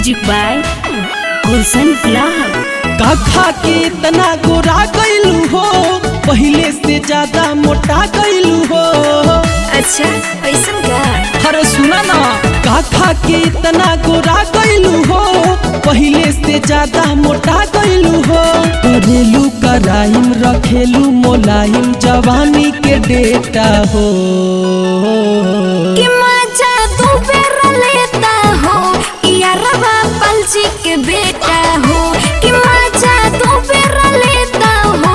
Music by गुलशन गुलाब। काखा के इतना गोरा गइलू हो, पहले से ज्यादा मोटा गइलू हो। अच्छा ऐसा का? अरे सुना ना, काखा के इतना गोरा गइलू हो, पहले से ज्यादा मोटा गइलू हो। करेलू कराइम रखेलू मोलाइम, जवानी के डेटा हो कि मजा तू बेरा लेता हो, यारवा पलची के बेटा हो। कि मजा तू बेरा लेता हो,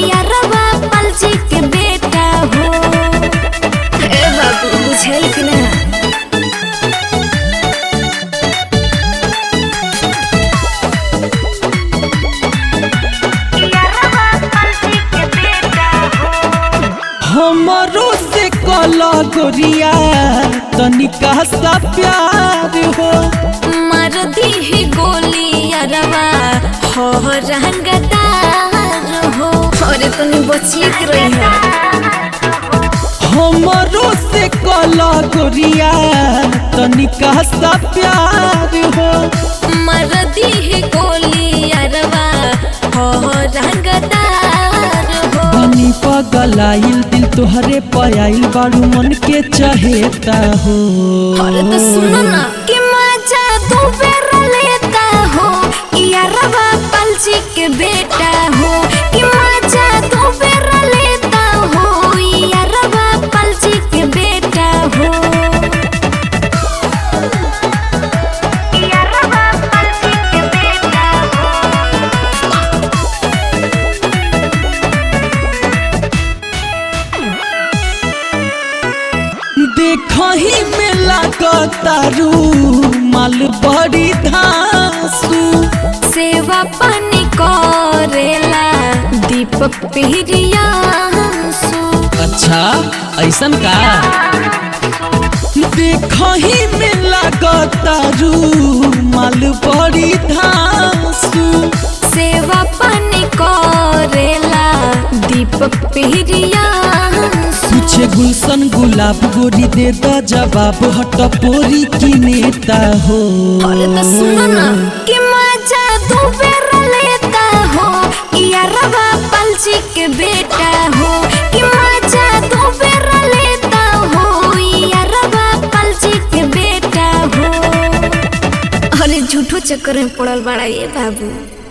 यारवा पलची के बेटा हो। ए बाबू बुझल कि ना? हमरो से कला गोरिया तनिका सा प्यार हो। मार दी ही गोली अरवा हो रंगदार हो। अरे तूने बचिए के रही है। हमरो से कला गोरिया तनिका सा प्यार हो। मार दी ही गोली अरवा हो रंगदार हो। बनी पगलाइल दिल तोहरे पयाइल, बारू मन के चहेता हो। अरे तो सुनो ना कि मजा तू बेरा लेता हो, यारवा पलची के बेटा हो। कि मजा तू बेरा लेता हो, यारवा पलची के बेटा हो। यारवा पलची के बेटा हो। देखही में लागतारू माल बड़ी धांसू। सेवा पानी करेला दीपक पिरियांसु। अच्छा ऐसन का? देखही में लागतारू माल बड़ी धांसू। सेवा पानी करेला दीपक पिरियांसु। पीछे गुलशन गुलाब गोरी दे दा जवाब, हट पोरी की नेता हो। अरे तो सुनो ना कि मजा तू बेरा लेता हो, यारवा पलची के बेटा हो। कि मजा तू बेरा लेता हो, यारवा पलची के बेटा हो। अरे झूठो चक्कर में पड़ल बड़ा ये बाबू।